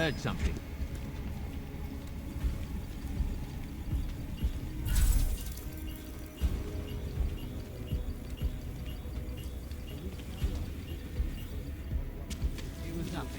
heard something. It was nothing.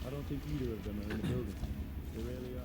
I don't think either of them are in the building. They really are.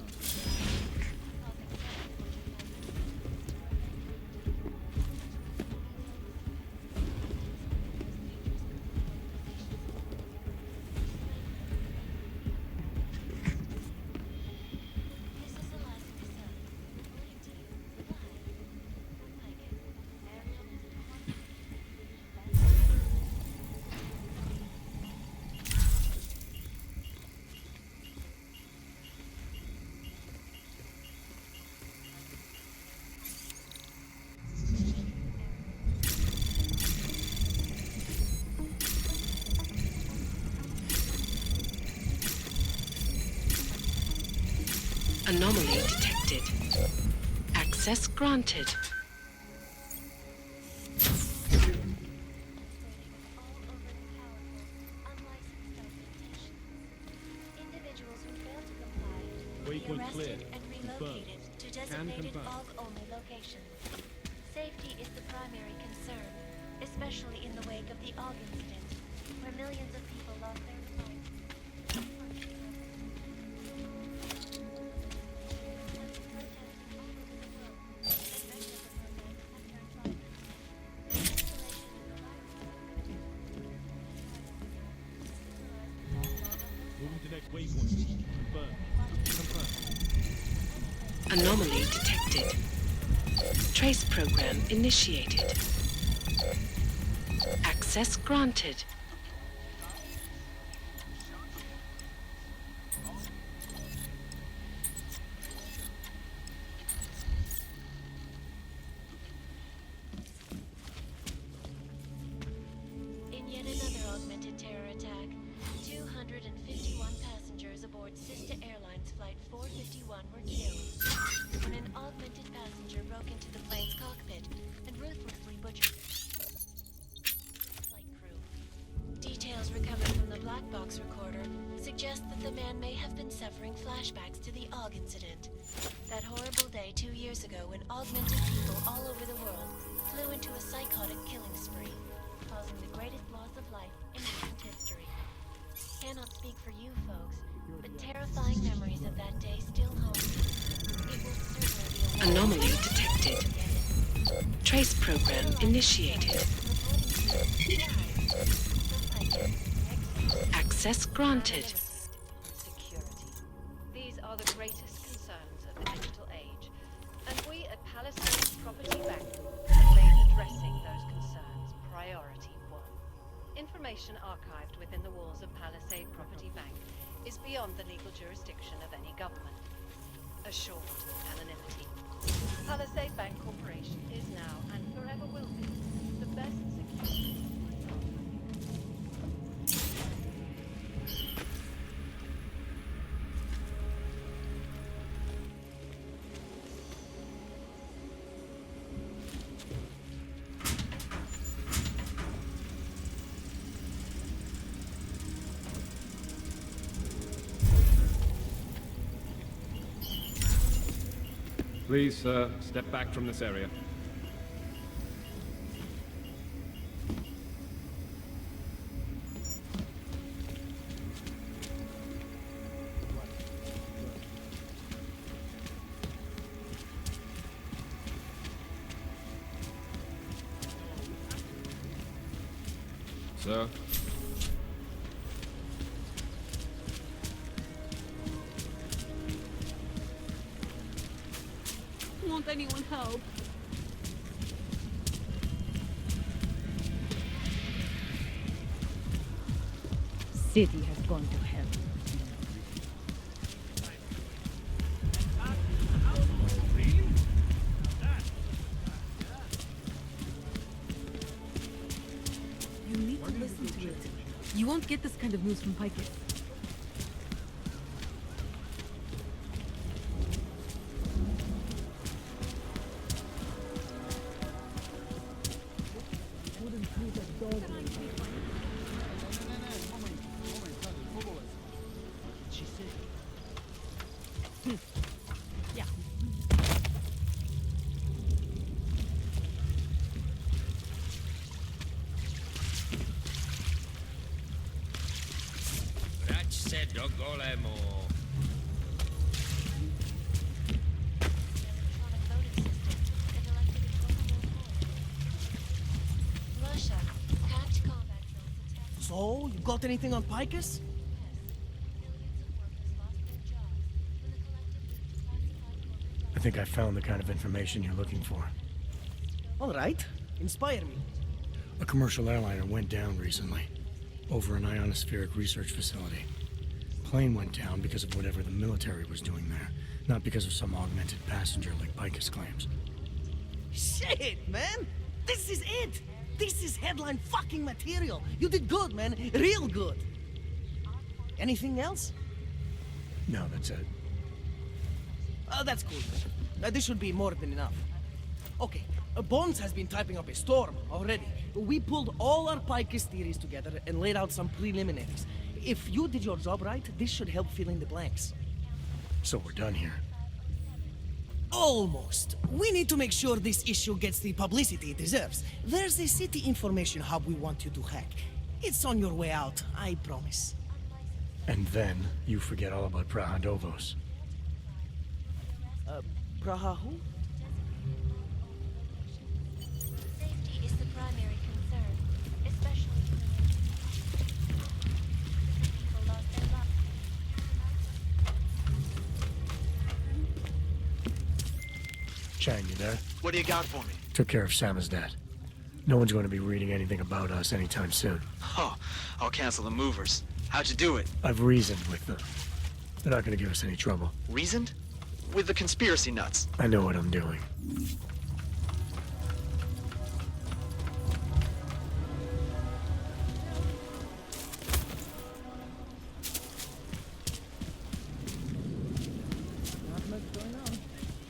Anomaly detected. Access granted. Individuals who fail to comply will be Waypoint clear. arrested and relocated to designated fog-only locations. Safety is the primary concern, especially in the wake of the AUG incident, where millions of people lost their lives. Moving to next waypoint. Confirm. Anomaly detected. Trace program initiated. Access granted. In yet another augmented terror attack, 251 passengers aboard Sister Airlines Flight 451 were killed when an augmented passenger broke into the plane's cockpit and ruthlessly butchered the flight crew. Details recovered from the black box recorder suggest that the man may have been suffering flashbacks to the AUG incident. That horrible day 2 years ago when augmented people all over the world flew into a psychotic killing spree, causing the greatest loss of life in recent history. Cannot speak for you folks, but terrifying memories of that day still haunt me. It will certainly be a Anomaly detected. Trace program initiated. Access granted. Security. These are the greatest concerns of the digital age, and we at Palisade Property Bank have made addressing those concerns priority one. Information archived within the walls of Palisade Property Bank is beyond the legal jurisdiction of any government. Assured anonymity. Palisade Bank Corporation is now and forever will be the best security. Please, sir, step back from this area. Sir? Won't anyone help? City has gone to hell. You need to listen to it. You won't get this kind of news from Picus. Russia. Hacked combat drones attacked. So, you got anything on Picus? Millions of workers lost their jobs when the collective leaked classified corporate I think I found the kind of information you're looking for. All right. Inspire me. A commercial airliner went down recently, over an ionospheric research facility. Plane went down because of whatever the military was doing there, not because of some augmented passenger like Picus claims. Shit, man! This is it! This is headline fucking material! You did good, man. Real good. Anything else? No, that's it. That's cool, man. This should be more than enough. Okay, Bones has been typing up a storm already. We pulled all our Picus theories together and laid out some preliminaries. If you did your job right, this should help fill in the blanks. So we're done here. Almost. We need to make sure this issue gets the publicity it deserves. There's a city information hub we want you to hack. It's on your way out, I promise. And then you forget all about Praha-Dovos. Praha who? Safety is the primary concern, especially in the people lost their lives. Chang, you there? What do you got for me? Took care of Samizdat. No one's going to be reading anything about us anytime soon. Oh, I'll cancel the movers. How'd you do it? I've reasoned with them. They're not going to give us any trouble. Reasoned? With the conspiracy nuts. I know what I'm doing.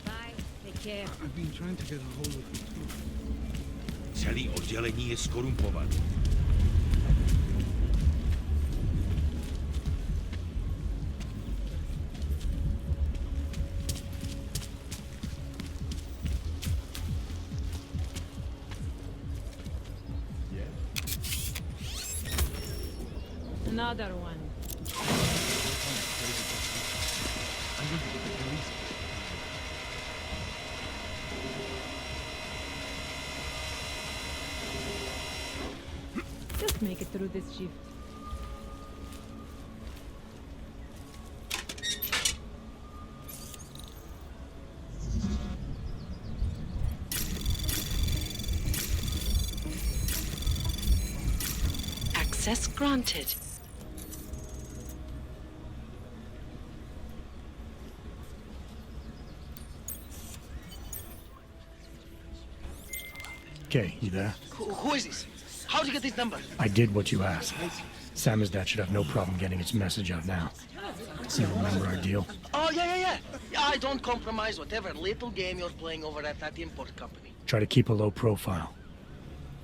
Bye. Take care. I've been trying to get a hold of him too. Celý oddělení je skorumpované. Another one. Just make it through this shift. Access granted. Okay, you there? Who is this? How'd you get this number? I did what you asked. Samizdat should have no problem getting its message out now. You remember our deal? Oh, yeah. I don't compromise whatever little game you're playing over at that import company. Try to keep a low profile.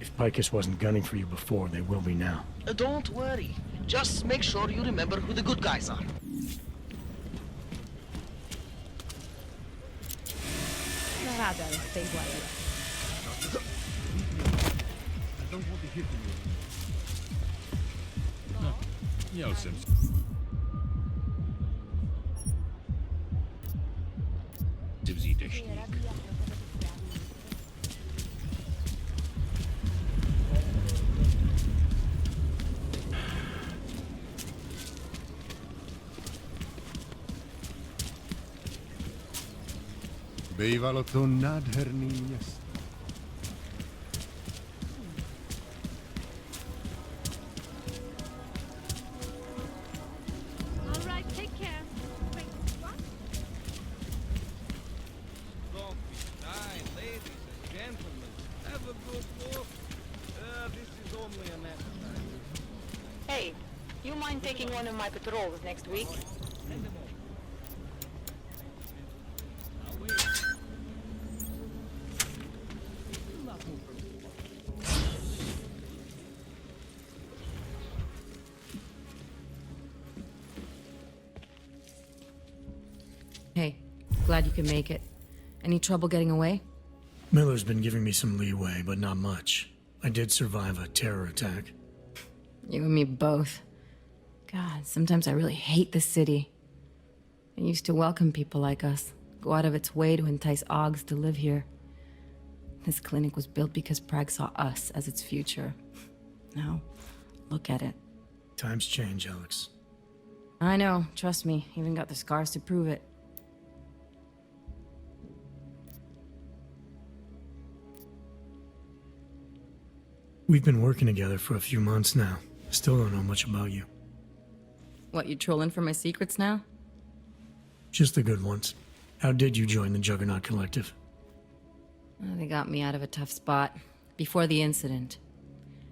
If Picus wasn't gunning for you before, they will be now. Don't worry. Just make sure you remember who the good guys are. had that stay quiet. I don't want to hear from you. No, Sims. Simsi technik. Bývalo to nádherný město. All right, take care. Wait, what? Don't be shy, ladies and gentlemen. Have a good look. This is only an appetizer. Hey, you mind taking one of my patrols next week? Hey, glad you can make it. Any trouble getting away? Miller's been giving me some leeway, but not much. I did survive a terror attack. You and me both. God, sometimes I really hate this city. It used to welcome people like us, go out of its way to entice Augs to live here. This clinic was built because Prague saw us as its future. Now, look at it. Times change, Alex. I know, trust me, even got the scars to prove it. We've been working together for a few months now. Still don't know much about you. What, you trolling for my secrets now? Just the good ones. How did you join the Juggernaut Collective? They got me out of a tough spot. Before the incident,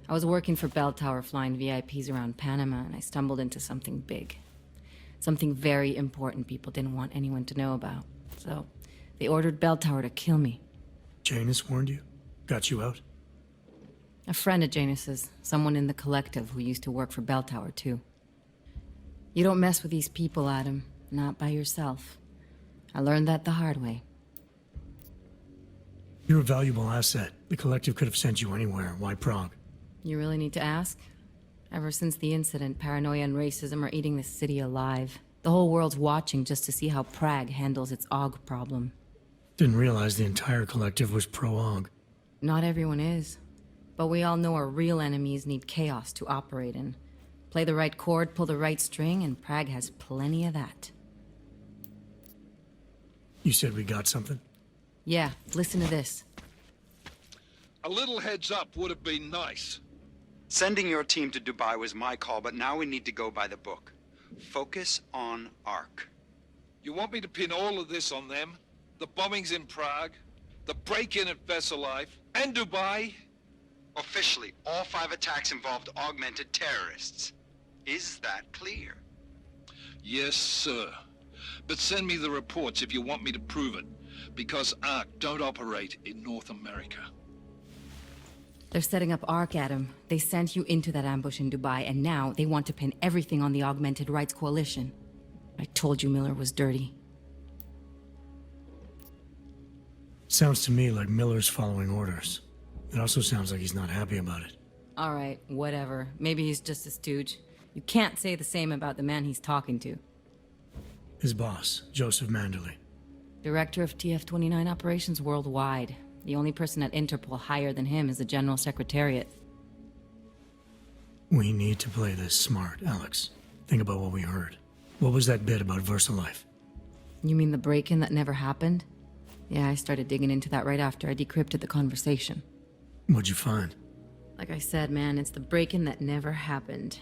I was working for Bell Tower flying VIPs around Panama, and I stumbled into something big. Something very important people didn't want anyone to know about. So, they ordered Bell Tower to kill me. Janus warned you? Got you out? A friend of Janus's, someone in the collective who used to work for Bell Tower, too. You don't mess with these people, Adam. Not by yourself. I learned that the hard way. You're a valuable asset. The collective could have sent you anywhere. Why Prague? You really need to ask? Ever since the incident, paranoia and racism are eating this city alive. The whole world's watching just to see how Prague handles its AUG problem. Didn't realize the entire collective was pro-AUG. Not everyone is. But we all know our real enemies need chaos to operate in. Play the right chord, pull the right string, and Prague has plenty of that. You said we got something? Yeah, listen to this. A little heads up would have been nice. Sending your team to Dubai was my call, but now we need to go by the book. Focus on Ark. You want me to pin all of this on them? The bombings in Prague, the break-in at Vessel Life, and Dubai? Officially, all 5 attacks involved augmented terrorists. Is that clear? Yes, sir. But send me the reports if you want me to prove it, because Ark don't operate in North America. They're setting up ARC, Adam. They sent you into that ambush in Dubai, and now they want to pin everything on the Augmented Rights Coalition. I told you Miller was dirty. Sounds to me like Miller's following orders. It also sounds like he's not happy about it. All right, whatever. Maybe he's just a stooge. You can't say the same about the man he's talking to. His boss, Joseph Manderley. Director of TF-29 operations worldwide. The only person at Interpol higher than him is the General Secretariat. We need to play this smart, Alex. Think about what we heard. What was that bit about VersaLife? You mean the break-in that never happened? Yeah, I started digging into that right after I decrypted the conversation. What'd you find? Like I said, man, it's the break-in that never happened.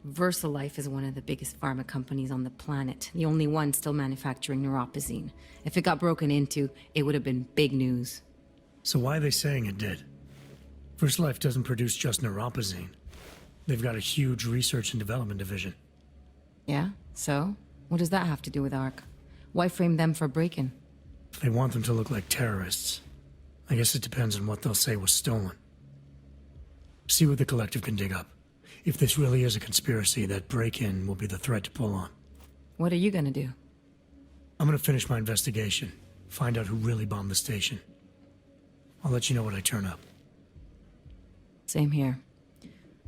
VersaLife is one of the biggest pharma companies on the planet, the only one still manufacturing neuropozyne. If it got broken into, it would have been big news. So why are they saying it did? VersaLife doesn't produce just neuropozyne. They've got a huge research and development division. Yeah? So? What does that have to do with ARC? Why frame them for break-in? They want them to look like terrorists. I guess it depends on what they'll say was stolen. See what the collective can dig up. If this really is a conspiracy, that break-in will be the thread to pull on. What are you gonna do? I'm gonna finish my investigation. Find out who really bombed the station. I'll let you know when I turn up. Same here.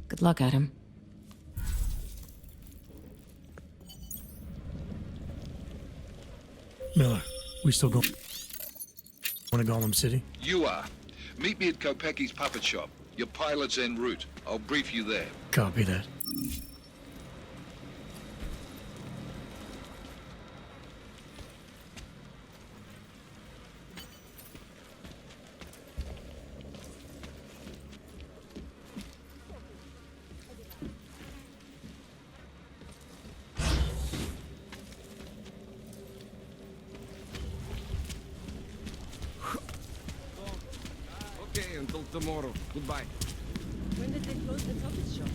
Good luck, Adam. Miller, we still going? Want to Gollum City? You are. Meet me at Kopecki's puppet shop. Your pilot's en route. I'll brief you there. Copy that. Okay, until tomorrow. Goodbye. When did they close the puppet shop?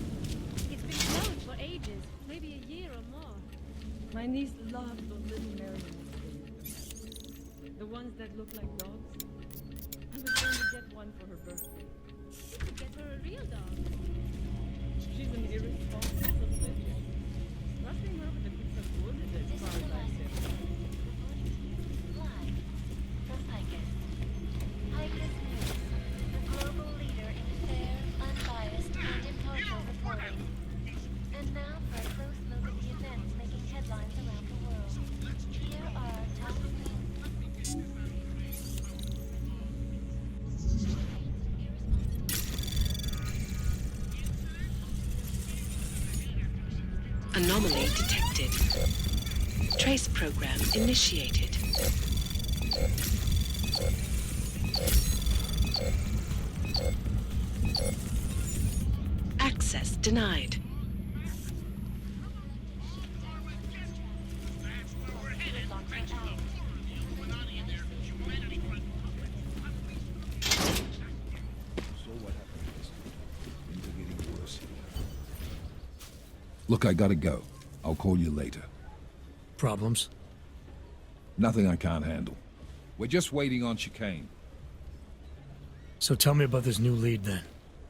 It's been closed for ages, maybe a year or more. My niece loved those little marionettes. The ones that look like dogs. I was going to get one for her birthday. You could get her a real dog. She's an irresponsible little idiot. Nothing her with a piece of wood is as far as I can. Live from Icus. Icus News, the global leader in fair, unbiased, and impartial reporting. And now for a close look at the events making headlines around the world. Here are our top Anomaly detected. Trace program initiated. Access denied. Look, I gotta go. I'll call you later. Problems? Nothing I can't handle. We're just waiting on chicane. So tell me about this new lead then.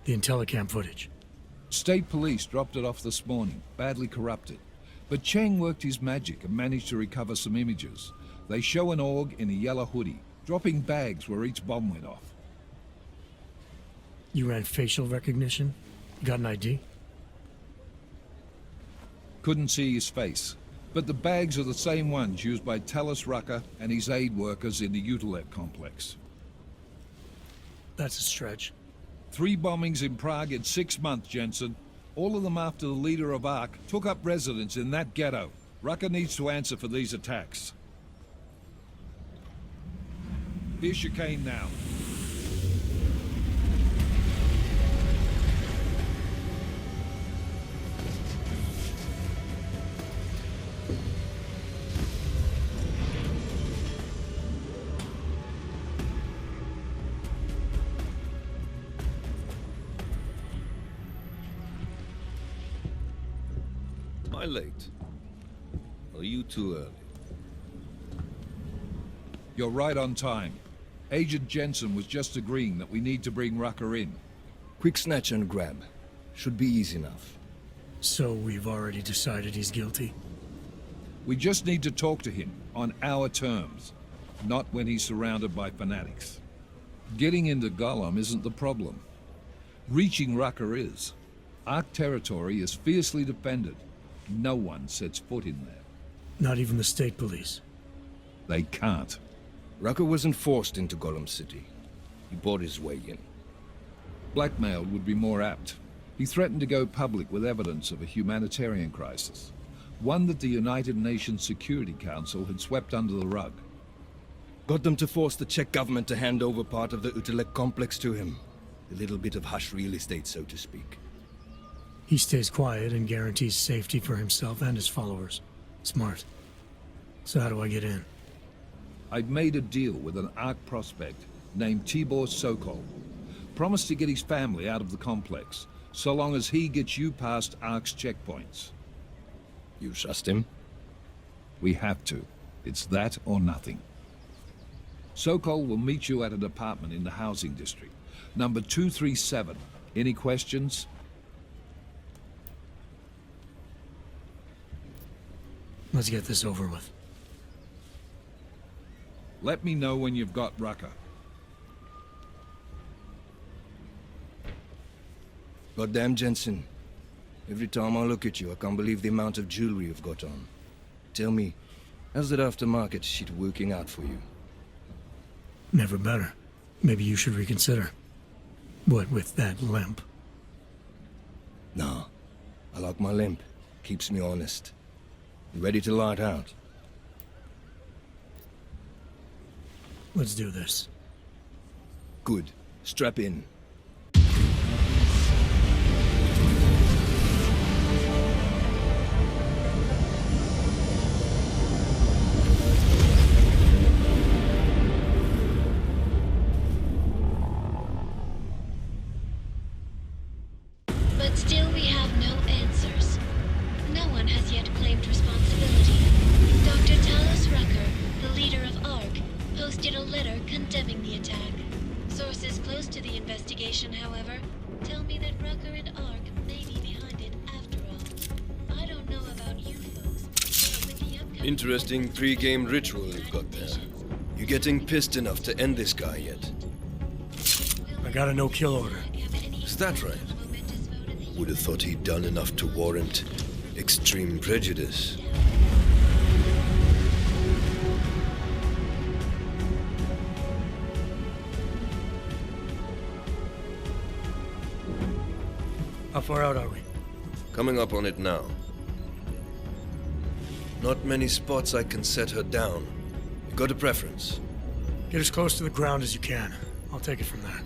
The Intellicam footage. State police dropped it off this morning, badly corrupted. But Cheng worked his magic and managed to recover some images. They show an org in a yellow hoodie, dropping bags where each bomb went off. You ran facial recognition? Got an ID? Couldn't see his face, but the bags are the same ones used by Talos Rucker and his aid workers in the Utilet complex. That's a stretch. 3 bombings in Prague in 6 months, Jensen. All of them after the leader of ARC took up residence in that ghetto. Rucker needs to answer for these attacks. Here's chicane now. Am I late? Are you too early? You're right on time. Agent Jensen was just agreeing that we need to bring Rucker in. Quick snatch and grab. Should be easy enough. So we've already decided he's guilty? We just need to talk to him on our terms, not when he's surrounded by fanatics. Getting into Gollum isn't the problem. Reaching Rucker is. Ark territory is fiercely defended. No one sets foot in there. Not even the state police? They can't. Rucker wasn't forced into Gollum City. He bought his way in. Blackmailed would be more apt. He threatened to go public with evidence of a humanitarian crisis. One that the United Nations Security Council had swept under the rug. Got them to force the Czech government to hand over part of the Utilet complex to him. A little bit of hush real estate, so to speak. He stays quiet and guarantees safety for himself and his followers. Smart. So how do I get in? I've made a deal with an ARC prospect named Tibor Sokol. Promised to get his family out of the complex, so long as he gets you past ARC's checkpoints. You trust him? We have to. It's that or nothing. Sokol will meet you at an apartment in the housing district. Number 237. Any questions? Let's get this over with. Let me know when you've got Rucker. Goddamn, Jensen. Every time I look at you, I can't believe the amount of jewelry you've got on. Tell me, how's that aftermarket shit working out for you? Never better. Maybe you should reconsider. What with that limp? Nah, I like my limp. Keeps me honest. You ready to light out? Let's do this. Good. Strap in. But still we have no answers. No one has yet claimed responsibility. Dr. Talos Rucker, the leader of ARC, posted a letter condemning the attack. Sources close to the investigation, however, tell me that Rucker and ARC may be behind it after all. I don't know about you folks, but with the upcoming... Interesting pre-game ritual you've got there. You getting pissed enough to end this guy yet? I got a no-kill order. Is that right? Would have thought he'd done enough to warrant extreme prejudice. How far out are we? Coming up on it now. Not many spots I can set her down. You got a preference? Get as close to the ground as you can. I'll take it from there.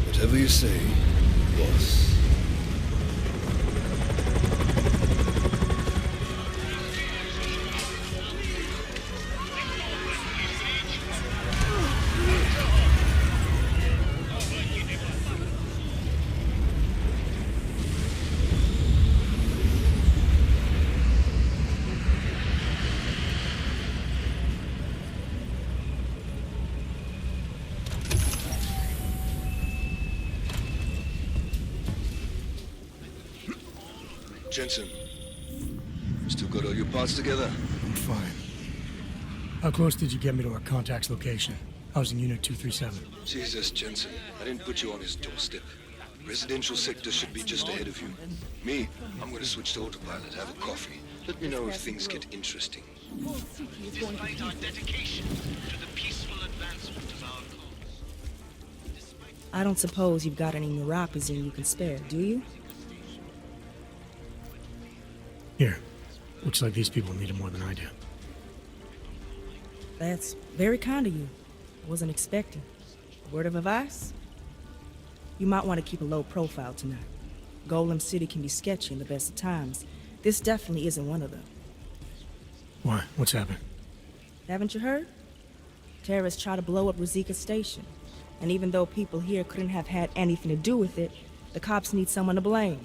Whatever you say, boss. Jensen, still got all your parts together? I'm fine. How close did you get me to our contact's location? I was in Unit 237. Jesus, Jensen, I didn't put you on his doorstep. Residential sector should be just ahead of you. Me, I'm gonna switch to autopilot, have a coffee. Let me know if things get interesting. Despite our dedication to the peaceful advancement of our cause. I don't suppose you've got any neuropazine you can spare, do you? Here. Looks like these people need it more than I do. That's very kind of you. I wasn't expecting. Word of advice? You might want to keep a low profile tonight. Golem City can be sketchy in the best of times. This definitely isn't one of them. Why? What's happened? Haven't you heard? Terrorists tried to blow up Rosika Station. And even though people here couldn't have had anything to do with it, the cops need someone to blame.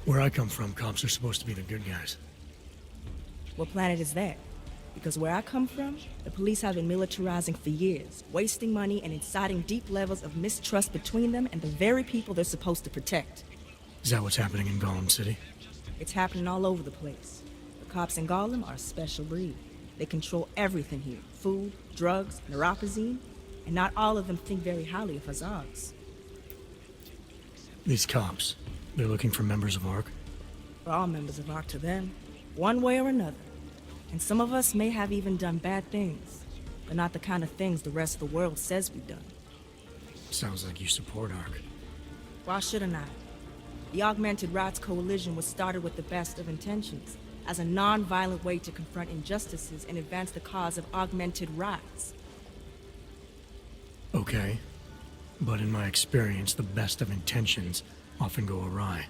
Where I come from, cops are supposed to be the good guys. What planet is that? Because where I come from, the police have been militarizing for years, wasting money and inciting deep levels of mistrust between them and the very people they're supposed to protect. Is that what's happening in Golem City? It's happening all over the place. The cops in Golem are a special breed. They control everything here. Food, drugs, neuropazine, and not all of them think very highly of Hazags. These cops, they're looking for members of ARC? We're all members of ARC to them, one way or another. And some of us may have even done bad things, but not the kind of things the rest of the world says we've done. Sounds like you support ARC. Why shouldn't I? The Augmented Rights Coalition was started with the best of intentions, as a non-violent way to confront injustices and advance the cause of augmented rights. Okay. But in my experience, the best of intentions often go awry.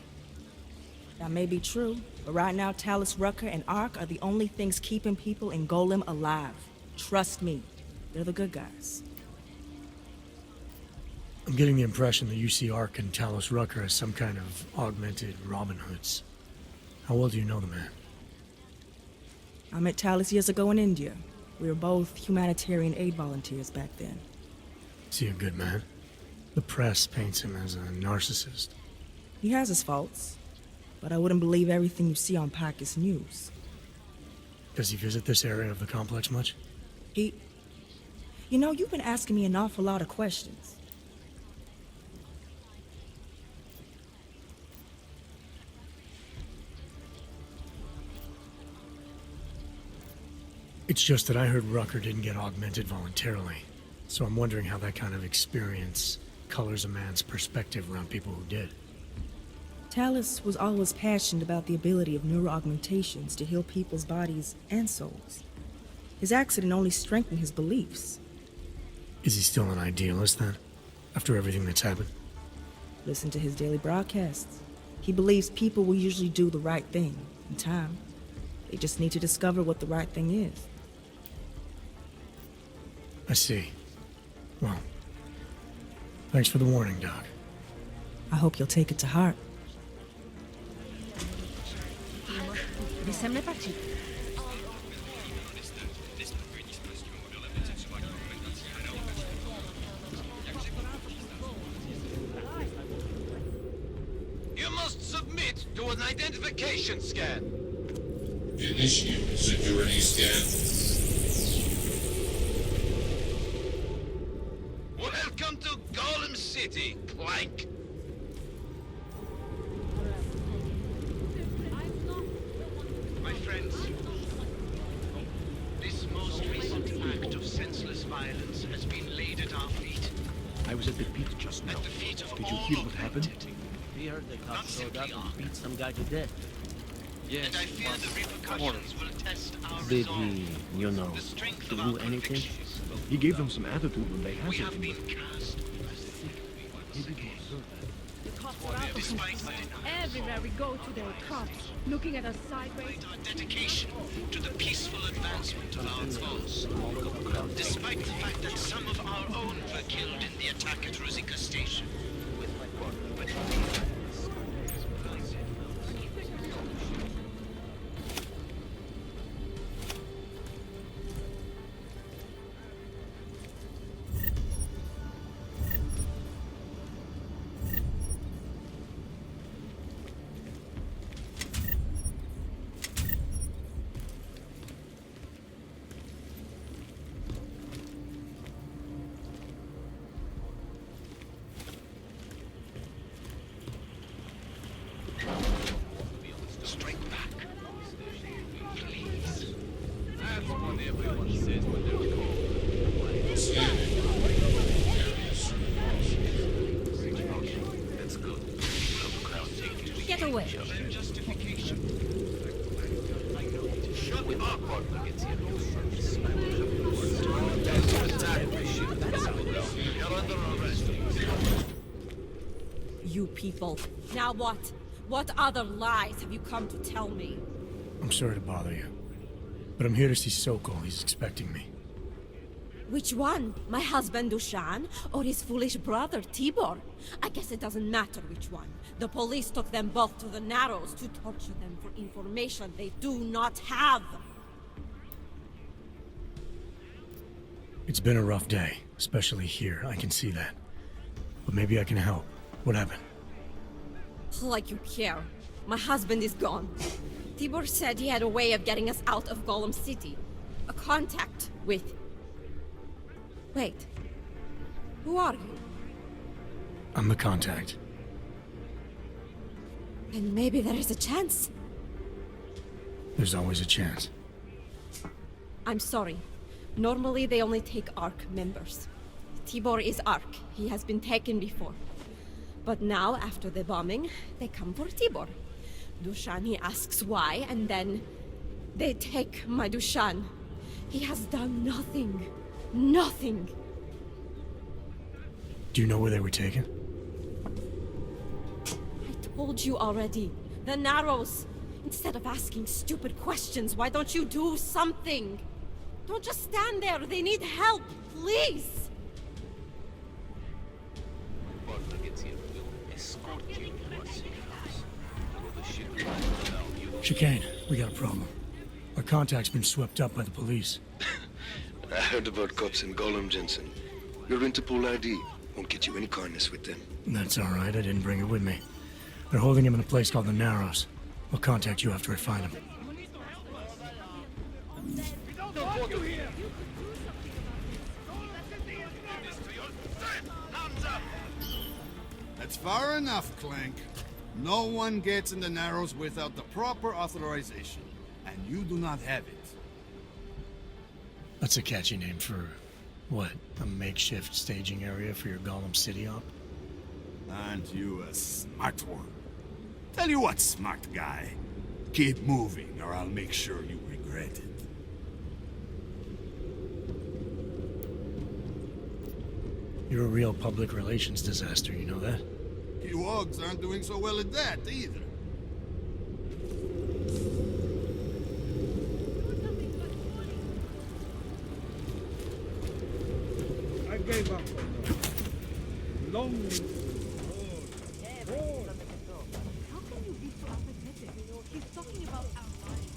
That may be true, but right now Talos Rucker and ARC are the only things keeping people in Golem alive. Trust me, they're the good guys. I'm getting the impression that you see ARC and Talos Rucker as some kind of augmented Robin Hoods. How well do you know the man? I met Talos years ago in India. We were both humanitarian aid volunteers back then. Is he a good man? The press paints him as a narcissist. He has his faults. but I wouldn't believe everything you see on Picus News. Does he visit this area of the complex much? You know, you've been asking me an awful lot of questions. It's just that I heard Rucker didn't get augmented voluntarily, so I'm wondering how that kind of experience colors a man's perspective around people who did. Talus was always passionate about the ability of neuroaugmentations to heal people's bodies and souls. His accident only strengthened his beliefs. Is he still an idealist, then? After everything that's happened? Listen to his daily broadcasts. He believes people will usually do the right thing in time. They just need to discover what the right thing is. I see. Well, thanks for the warning, Doc. I hope you'll take it to heart. You must submit to an identification scan. Initiate security scan. Welcome to Golem City, Clank. My friends, this most recent act of senseless violence has been laid at our feet. I was at the pit just now. At the feet of Did you all hear what happened? We heard the cops showed up and beat some guy to death. Yes, and I fear the repercussions will test our Did resolve. he, you know, The strength do of our anything? convictions. He gave them some attitude when they We hassled have him. been cast. The cops are out of Despite control. our Everywhere we go to, there are cops looking at us sideways. our dedication to the peaceful advancement of our cause. Despite the fact that some of our own were killed in the attack at Rosika Station. Strike back. Please. That's what everyone says when they're cold. That's good. Get away. Justification. Shut up. You're under arrest. You people. Now what? What other lies have you come to tell me? I'm sorry to bother you, but I'm here to see Coco. He's expecting me. Which one? My husband Dushan or his foolish brother Tibor? I guess it doesn't matter which one. The police took them both to the Narrows to torture them for information they do not have. It's been a rough day, especially here. I can see that. But maybe I can help. What happened? Like you care. My husband is gone. Tibor said he had a way of getting us out of Golem City. A contact with... Wait. Who are you? I'm the contact. And maybe there is a chance. There's always a chance. I'm sorry. Normally they only take ARC members. Tibor is ARC. He has been taken before. But now, after the bombing, they come for Tibor. Dushan, he asks why, and then they take my Dushan. He has done nothing. Nothing. Do you know where they were taken? I told you already. The Narrows. Instead of asking stupid questions, why don't you do something? Don't just stand there. They need help. Please. Chicane, we got a problem. Our contact's been swept up by the police. I heard about cops in Golem, Jensen. Your Interpol ID won't get you any kindness with them. That's all right. I didn't bring it with me. They're holding him in a place called the Narrows. I'll contact you after I find him. That's far enough, Clank. No one gets in the Narrows without the proper authorization, and you do not have it. That's a catchy name for, what, a makeshift staging area for your Gollum City op? Aren't you a smart one? Tell you what, smart guy. Keep moving, or I'll make sure you regret it. You're a real public relations disaster, you know that? You Ogs aren't doing so well at that, either. I gave up on them. Lonely. How can you be so apathetic? He's talking about our lives.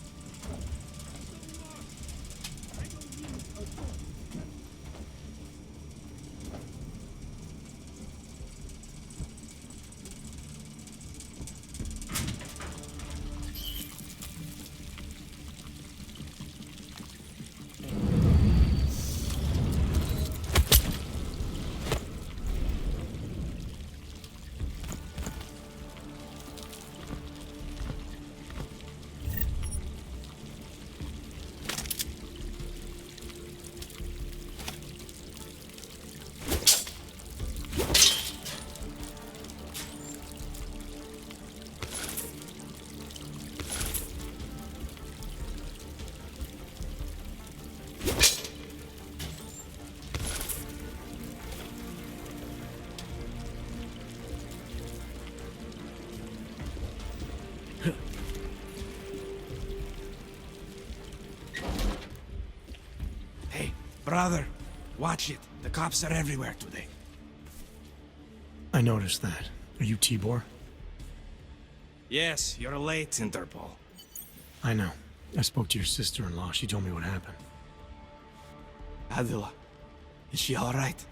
Brother, watch it. The cops are everywhere today. I noticed that. Are you Tibor? Yes, you're late, Interpol. I know. I spoke to your sister-in-law. She told me what happened. Adila, is she all right?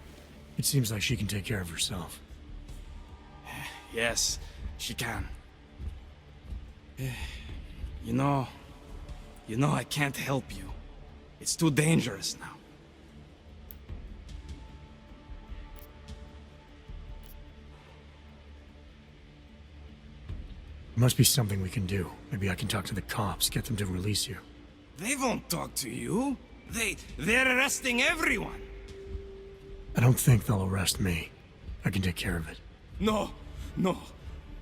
It seems like she can take care of herself. Yes, she can. You know, I can't help you. It's too dangerous now. There must be something we can do. Maybe I can talk to the cops, get them to release you. They won't talk to you. They're arresting everyone. I don't think they'll arrest me. I can take care of it. No.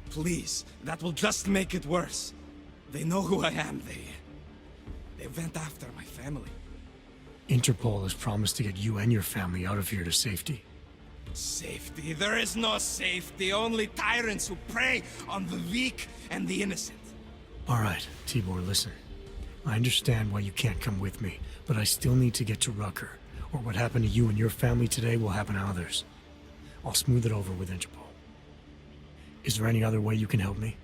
Please, that will just make it worse. They know who I am. They went after my family. Interpol has promised to get you and your family out of here to safety. Safety? There is no safety. Only tyrants who prey on the weak and the innocent. All right, Tibor, listen. I understand why you can't come with me, but I still need to get to Rucker, or what happened to you and your family today will happen to others. I'll smooth it over with Interpol. Is there any other way you can help me?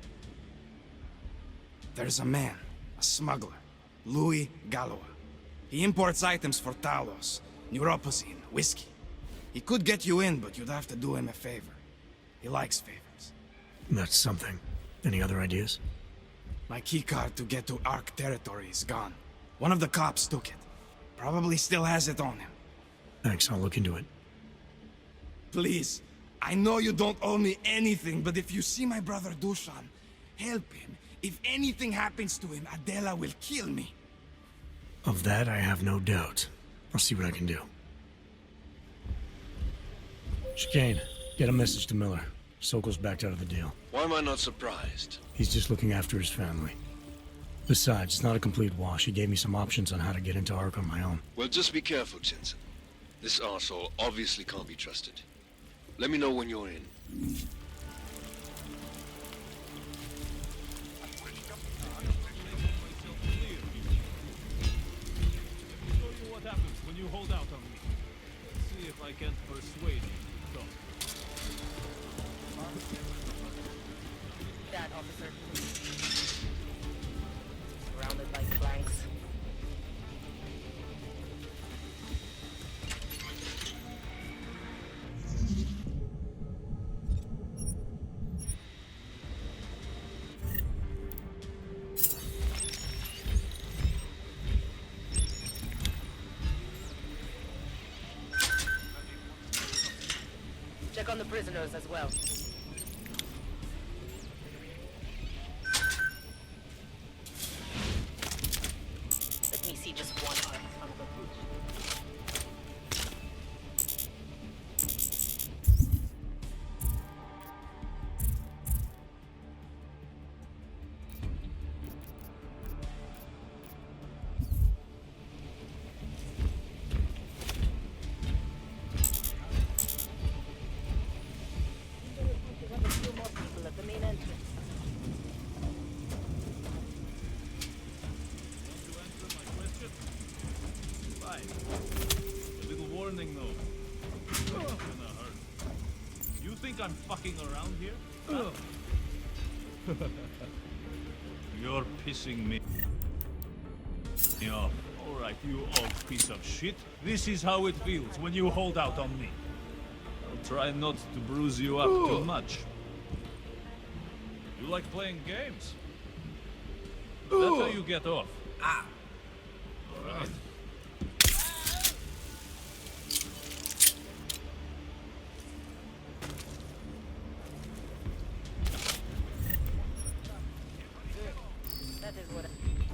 There's a man, a smuggler, Louis Galois. He imports items for Talos, neuropozyne, whiskey. He could get you in, but you'd have to do him a favor. He likes favors. That's something. Any other ideas? My keycard to get to Ark territory is gone. One of the cops took it. Probably still has it on him. Thanks, I'll look into it. Please, I know you don't owe me anything, but if you see my brother Dushan, help him. If anything happens to him, Adela will kill me. Of that, I have no doubt. I'll see what I can do. Chicane, get a message to Miller. Sokol's backed out of the deal. Why am I not surprised? He's just looking after his family. Besides, it's not a complete wash. He gave me some options on how to get into Ark on my own. Well, just be careful, Jensen. This arsehole obviously can't be trusted. Let me know when you're in. What happens when you hold out on me? See if I can't persuade you to talk. That officer. Surrounded by flanks. check on the prisoners as well. Let me see just one arm from the bridge. I'm fucking around here? Huh? You're pissing me off. Alright, you old piece of shit. This is how it feels when you hold out on me. I'll try not to bruise you up too much. You like playing games? That's how you get off. Alright.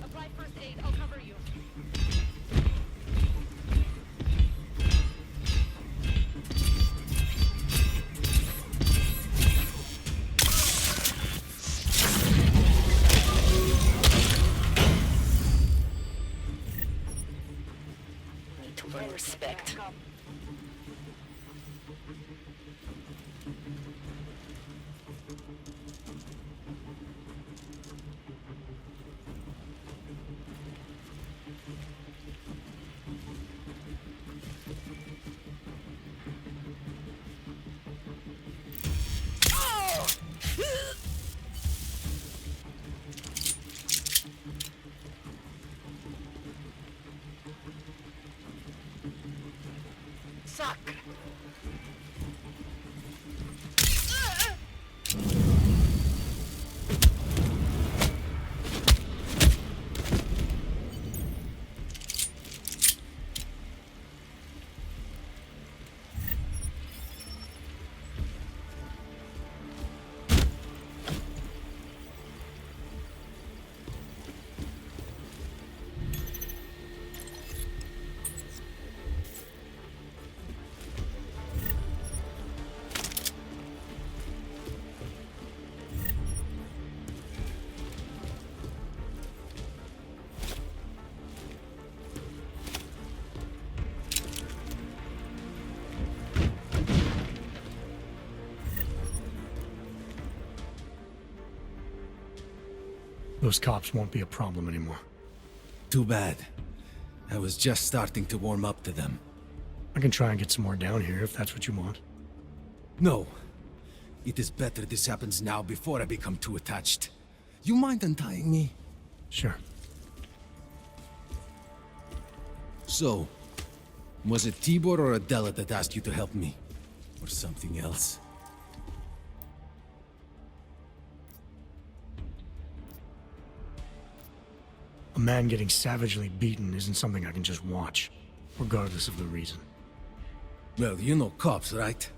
Apply first aid. I'll cover you. Need to earn respect. Suck. Those cops won't be a problem anymore. Too bad. I was just starting to warm up to them. I can try and get some more down here if that's what you want. No. It is better this happens now before I become too attached. You mind untying me? Sure. So, was it Tibor or Adela that asked you to help me? Or something else? A man getting savagely beaten isn't something I can just watch, regardless of the reason. Well, you know cops, right?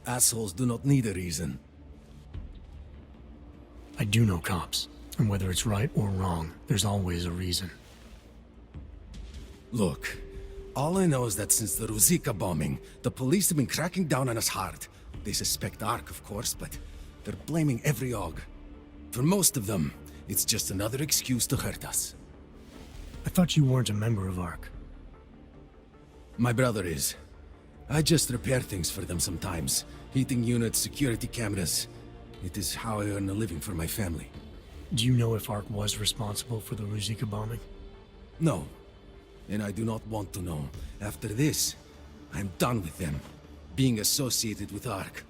Assholes do not need a reason. I do know cops, and whether it's right or wrong, there's always a reason. Look, all I know is that since the Ruzicka bombing, the police have been cracking down on us hard. They suspect Ark, of course, but they're blaming every AUG. For most of them, it's just another excuse to hurt us. I thought you weren't a member of Ark. My brother is. I just repair things for them sometimes. Heating units, security cameras. It is how I earn a living for my family. Do you know if Ark was responsible for the Ruzicka bombing? No. And I do not want to know. After this, I'm done with them. Being associated with Ark.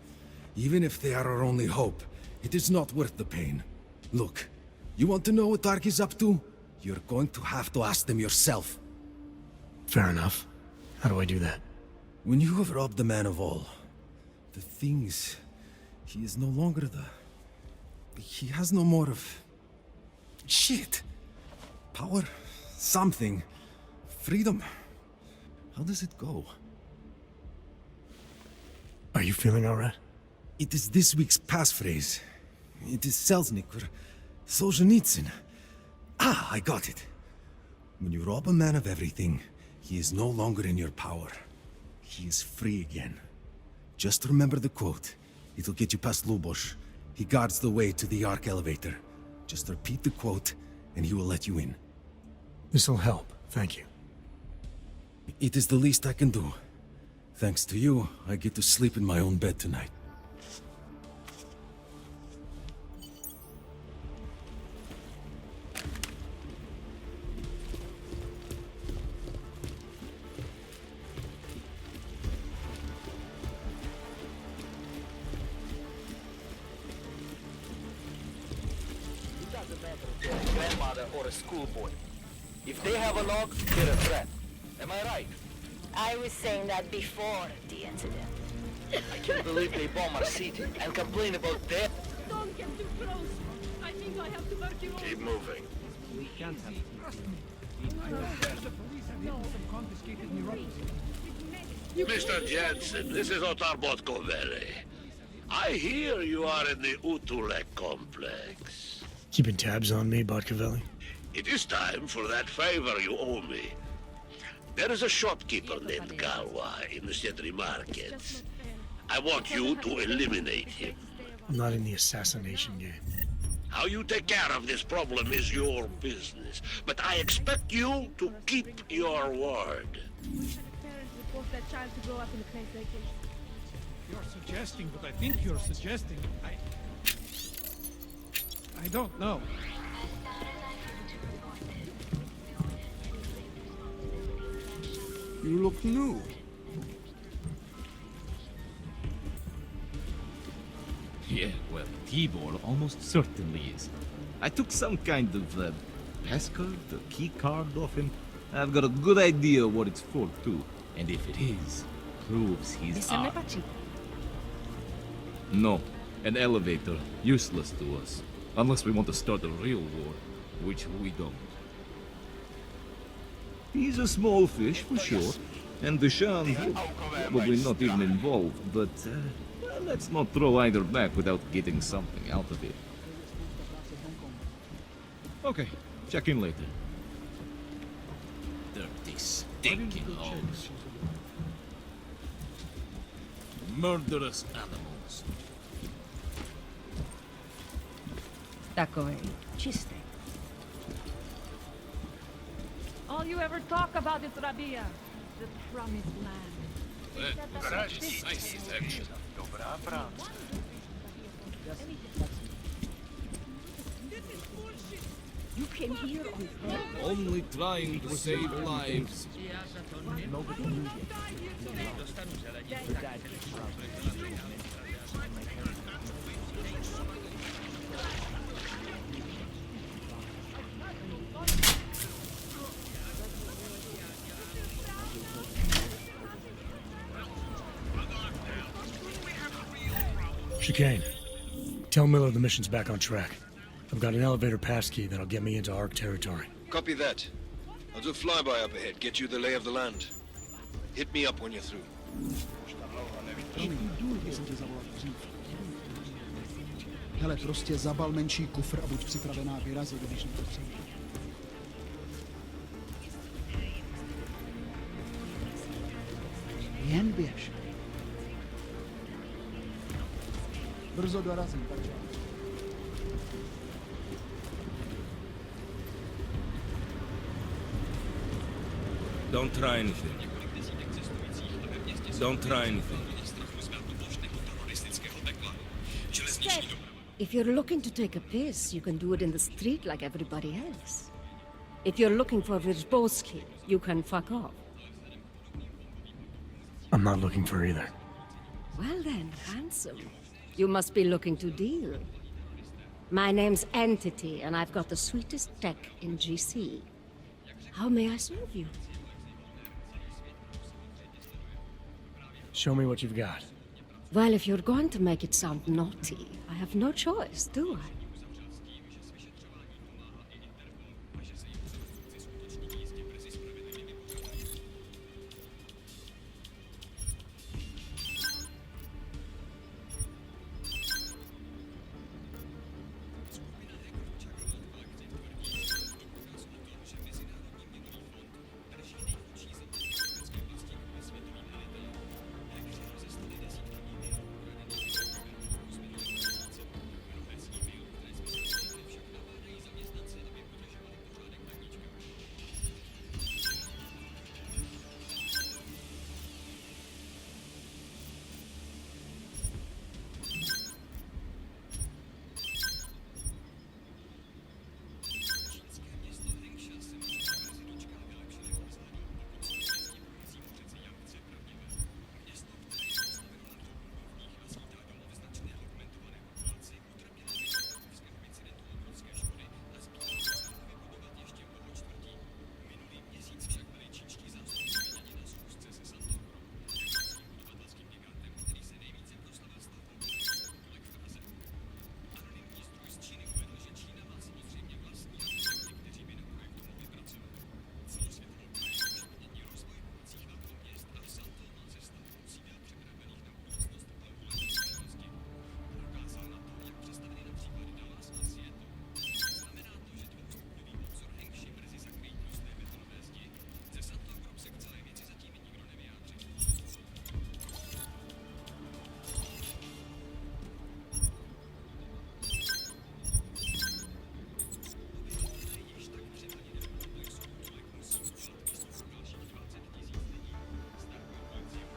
Even if they are our only hope, it is not worth the pain. Look, you want to know what Ark is up to? You're going to have to ask them yourself. Fair enough. How do I do that? When you have robbed the man of all, the thing is, he is no longer he has no more of... shit. Power, something, freedom. How does it go? Are you feeling all right? It is this week's passphrase. It is Selznick or Solzhenitsyn. Ah, I got it. When you rob a man of everything, he is no longer in your power. He is free again. Just remember the quote. It'll get you past Lubosh. He guards the way to the Ark elevator. Just repeat the quote, and he will let you in. This'll help, thank you. It is the least I can do. Thanks to you, I get to sleep in my own bed tonight. Grandmother or a schoolboy. If they have a log, they're a threat. Am I right? I was saying that before the incident. I can't believe they bomb our city and complain about that. Don't get too close. I think I have tuberculosis. Keep moving. We can't have it. The police have hidden some confiscated neuropathy. Mr. Jensen, this is Otar Botkovere. I hear you are in the Utulek complex. Keeping tabs on me, Botkovelli? It is time for that favor you owe me. There is a shopkeeper named Galwa in the Sedri markets. I want you to eliminate him. I'm not in the assassination game. How you take care of this problem is your business, but I expect you to keep your word. Parents would force their child to grow up in a place like this. You're suggesting, but I think you're suggesting. I don't know. You look new. Yeah, well, Tibor almost certainly is. I took some kind of passcode, the key card off him. I've got a good idea what it's for, too. And if it is, proves he's armed. No, an elevator, useless to us. Unless we want to start a real war, which we don't. He's a small fish, for sure. And Deshaun, probably not even involved, but well, let's not throw either back without getting something out of it. Okay, check in later. Dirty, stinking hogs. Murderous animals. Такое чистое. All you ever talk about is Rabia, the promised land. You came here on purpose. Only trying to save lives. Nobody knew yet. Chicane. Tell Miller the mission's back on track. I've got an elevator passkey that'll get me into Ark territory. Copy that. I'll do a flyby up ahead, get you the lay of the land. Hit me up when you're through. Hele, prostě zabal menší kufr a buď připravená vyrazit, když na to přijde. Jen běž. Brzo dorazím, takže. Don't try anything. Don't try anything. If you're looking to take a piss, you can do it in the street like everybody else. If you're looking for Virzbowski, you can fuck off. I'm not looking for either. Well then, handsome. You must be looking to deal. My name's Entity, and I've got the sweetest tech in GC. How may I serve you? Show me what you've got. Well, if you're going to make it sound naughty, I have no choice, do I?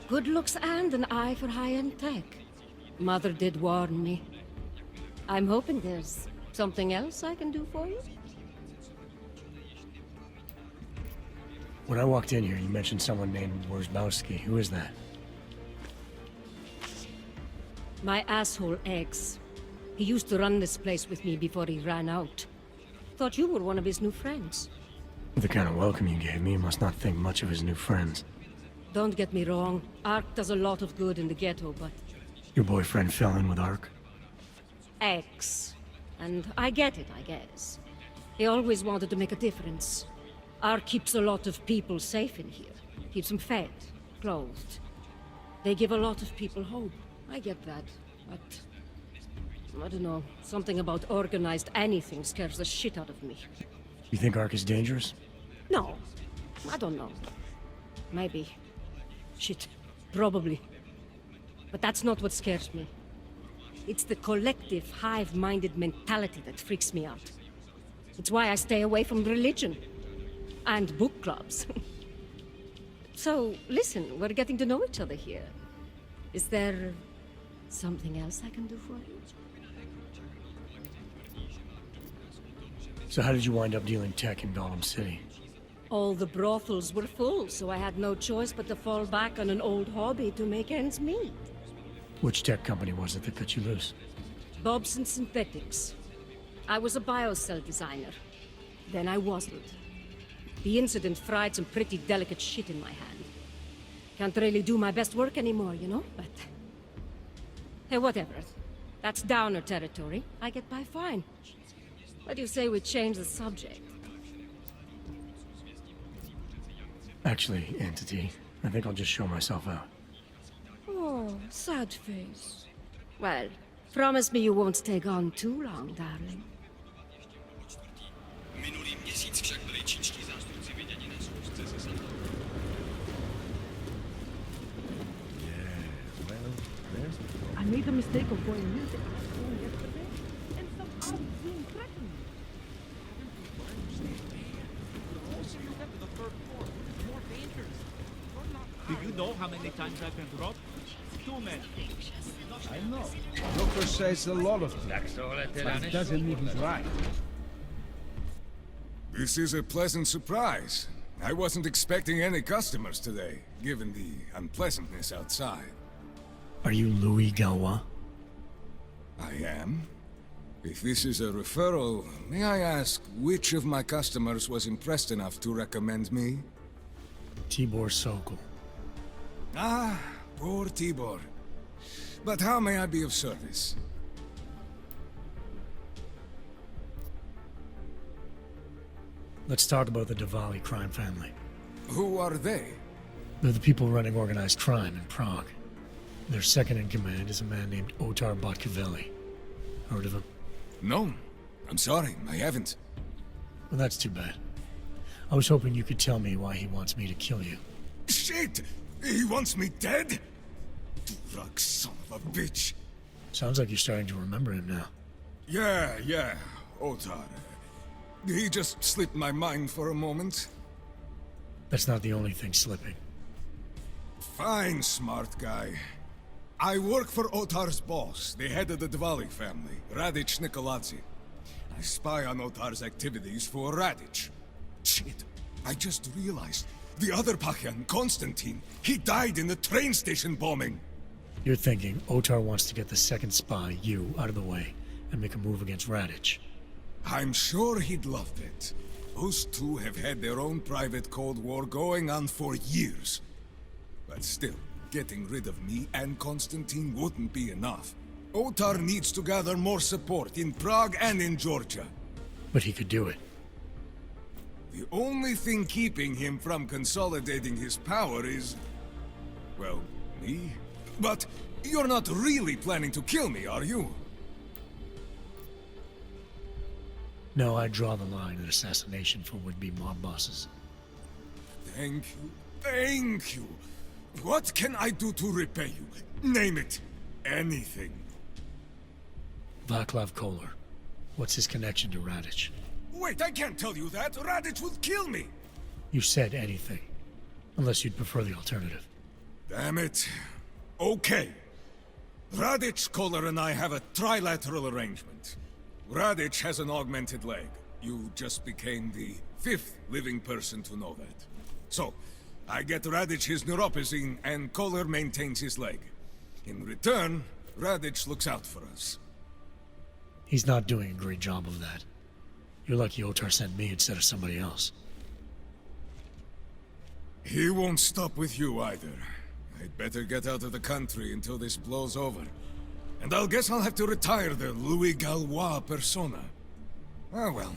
Good looks and an eye for high-end tech. Mother did warn me. I'm hoping there's something else I can do for you. When I walked in here, you mentioned someone named Worzbowski. Who is that? My asshole ex. He used to run this place with me before he ran out. Thought you were one of his new friends. With the kind of welcome you gave me, you must not think much of his new friends. Don't get me wrong, Ark does a lot of good in the ghetto, but... Your boyfriend fell in with Ark? Ex. And I get it, I guess. He always wanted to make a difference. Ark keeps a lot of people safe in here. Keeps them fed, clothed. They give a lot of people hope. I get that, but... I don't know, something about organized anything scares the shit out of me. You think Ark is dangerous? No, I don't know. Maybe. Shit, probably. But that's not what scares me. It's the collective, hive-minded mentality that freaks me out. It's why I stay away from religion. And book clubs. So, listen, we're getting to know each other here. Is there something else I can do for you? So how did you wind up dealing tech in Gollum City? All the brothels were full, so I had no choice but to fall back on an old hobby to make ends meet. Which tech company was it that cut you loose? Bobson Synthetics. I was a biocell designer. Then I wasn't. The incident fried some pretty delicate shit in my hand. Can't really do my best work anymore, you know, but... Hey, whatever. That's downer territory. I get by fine. What do you say we change the subject? Actually, Entity, I think I'll just show myself out. Oh, sad face. Well, promise me you won't stay gone too long, darling. I made the mistake of going music yesterday, and some armed being threatened. Do you know how many times I've been robbed? Too many. I know. Coco says a lot of things, but it doesn't mean he's right. This is a pleasant surprise. I wasn't expecting any customers today, given the unpleasantness outside. Are you Louis Galwa? I am. If this is a referral, may I ask which of my customers was impressed enough to recommend me? Tibor Sokol. Ah, poor Tibor. But how may I be of service? Let's talk about the Diwali crime family. Who are they? They're the people running organized crime in Prague. Their second in command is a man named Otar Botkavelli. Heard of him? No. I'm sorry, I haven't. Well, that's too bad. I was hoping you could tell me why he wants me to kill you. Shit! He wants me dead? Drug son of a bitch. Sounds like you're starting to remember him now. Yeah, Otar. He just slipped my mind for a moment. That's not the only thing slipping. Fine, smart guy. I work for Otar's boss, the head of the Diwali family, Radic Nikoladze. I spy on Otar's activities for Radic. Shit, I just realized. The other Pachian, Konstantin, he died in the train station bombing. You're thinking Otar wants to get the second spy, you, out of the way, and make a move against Radic. I'm sure he'd love it. Those two have had their own private Cold War going on for years. But still, getting rid of me and Konstantin wouldn't be enough. Otar needs to gather more support in Prague and in Georgia. But he could do it. The only thing keeping him from consolidating his power is... well, me? But you're not really planning to kill me, are you? No, I draw the line at assassination for would-be mob bosses. Thank you. What can I do to repay you? Name it. Anything. Vaclav Kolar. What's his connection to Radic? Wait, I can't tell you that. Radic would kill me. You said anything. Unless you'd prefer the alternative. Damn it. Okay. Radic, Kohler, and I have a trilateral arrangement. Radic has an augmented leg. You just became the 5th living person to know that. So, I get Radic his neuropathy, and Kohler maintains his leg. In return, Radic looks out for us. He's not doing a great job of that. You're lucky Otar sent me instead of somebody else. He won't stop with you either. I'd better get out of the country until this blows over. And I'll guess I'll have to retire the Louis Gallois persona. Ah well,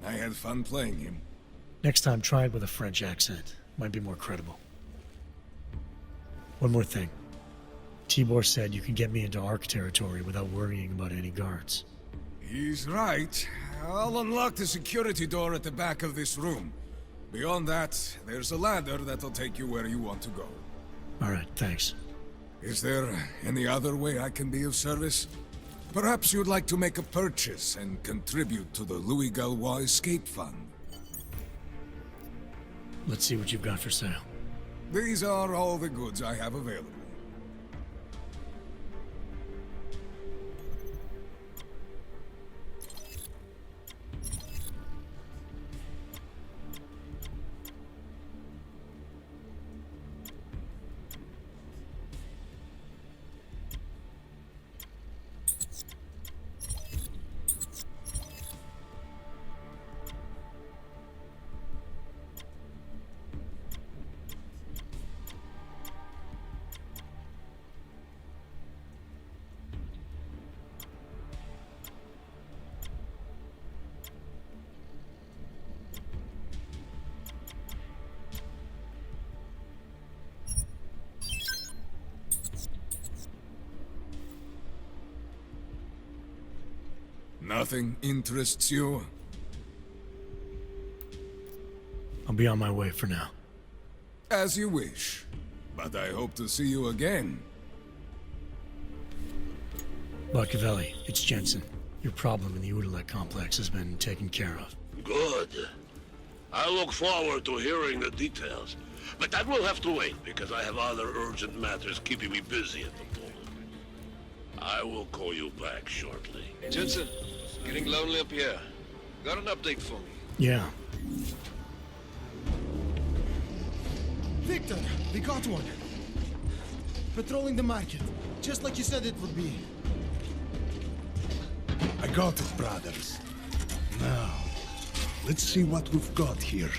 I had fun playing him. Next time, try it with a French accent. Might be more credible. One more thing. Tibor said you can get me into Ark territory without worrying about any guards. He's right. I'll unlock the security door at the back of this room. Beyond that, there's a ladder that'll take you where you want to go. All right, thanks. Is there any other way I can be of service? Perhaps you'd like to make a purchase and contribute to the Louis Gallois Escape Fund. Let's see what you've got for sale. These are all the goods I have available. Nothing interests you? I'll be on my way for now. As you wish. But I hope to see you again. Machiavelli, it's Jensen. Your problem in the Udalek complex has been taken care of. Good. I look forward to hearing the details. But that will have to wait, because I have other urgent matters keeping me busy at the moment. I will call you back shortly. Jensen, getting lonely up here. Got an update for me? Yeah. Victor, we got one. Patrolling the market, just like you said it would be. I got it, brothers. Now, let's see what we've got here.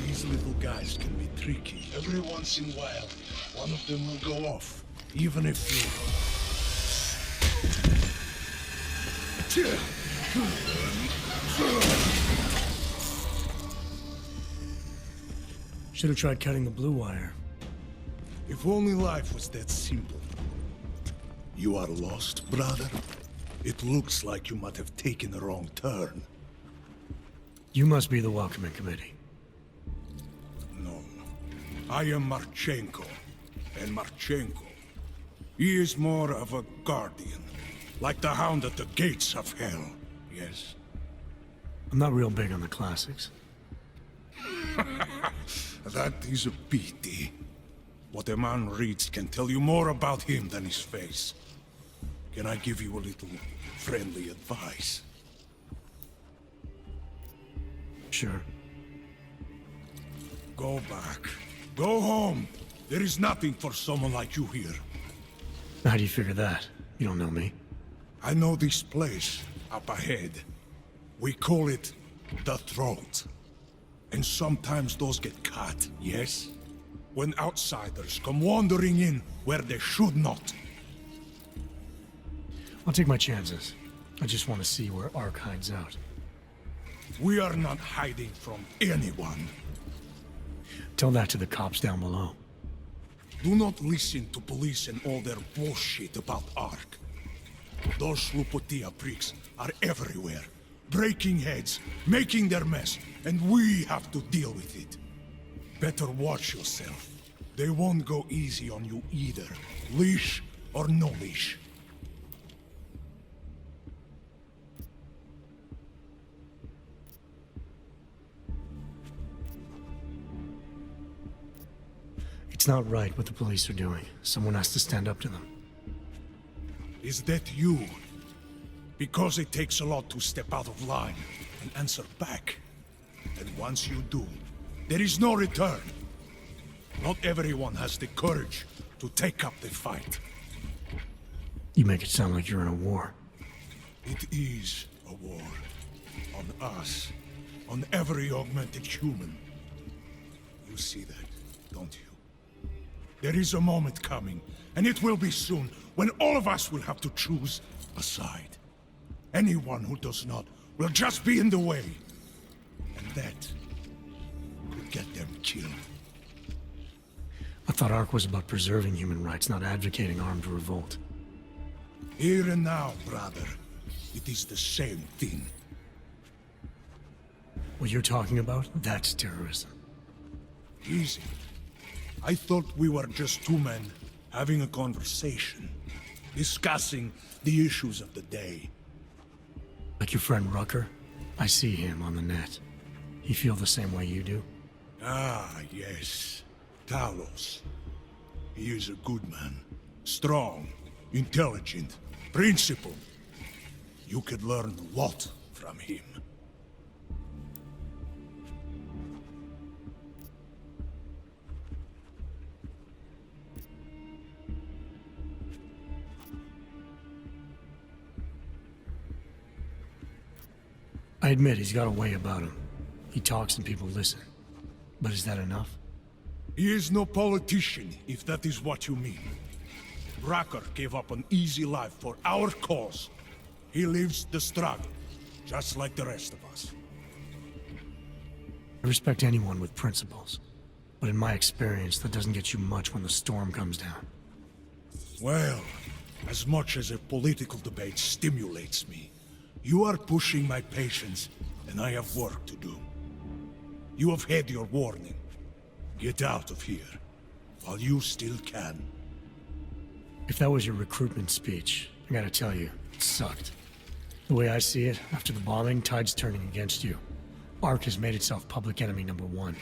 These little guys can be tricky. Every once in a while, one of them will go off, even if you... Should have tried cutting the blue wire. If only life was that simple. You are lost, brother? It looks like you might have taken a wrong turn. You must be the welcoming committee. No. I am Marchenko. And Marchenko, he is more of a guardian. Like the hound at the gates of hell. Yes? I'm not real big on the classics. That is a pity. What a man reads can tell you more about him than his face. Can I give you a little friendly advice? Sure. Go back. Go home. There is nothing for someone like you here. How do you figure that? You don't know me. I know this place, up ahead. We call it the Throat. And sometimes those get cut, yes? When outsiders come wandering in where they should not. I'll take my chances. I just want to see where Ark hides out. We are not hiding from anyone. Tell that to the cops down below. Do not listen to police and all their bullshit about Ark. Those Slupotia pricks are everywhere. Breaking heads, making their mess, and we have to deal with it. Better watch yourself. They won't go easy on you either. Leash or no leash. It's It's not right what the police are doing. Someone has to stand up to them. Is that you? Because it takes a lot to step out of line and answer back. And once you do, there is no return. Not everyone has the courage to take up the fight. You make it sound like you're in a war. It is a war. On us. On every augmented human. You see that, don't you? There is a moment coming, and it will be soon, when all of us will have to choose a side. Anyone who does not will just be in the way. And that could get them killed. I thought ARC was about preserving human rights, not advocating armed revolt. Here and now, brother. It is the same thing. What you're talking about, that's terrorism. Easy. I thought we were just two men having a conversation, discussing the issues of the day. Like your friend Rucker? I see him on the net. He feel the same way you do? Ah, yes. Talos. He is a good man. Strong, intelligent, principled. You could learn a lot from him. I admit he's got a way about him. He talks and people listen. But is that enough? He is no politician, if that is what you mean. Rucker gave up an easy life for our cause. He lives the struggle, just like the rest of us. I respect anyone with principles. But in my experience, that doesn't get you much when the storm comes down. Well, as much as a political debate stimulates me, you are pushing my patience, and I have work to do. You have had your warning. Get out of here, while you still can. If that was your recruitment speech, I gotta tell you, it sucked. The way I see it, after the bombing, tide's turning against you. ARC has made itself public enemy #1.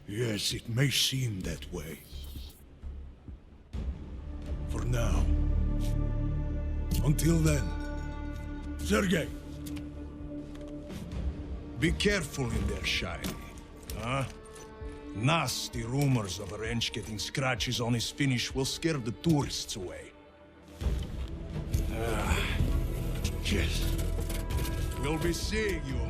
Yes, it may seem that way. For now. Until then, Sergei. Be careful in there, Shiny. Huh? Nasty rumors of a wrench getting scratches on his finish will scare the tourists away. Yes. We'll be seeing you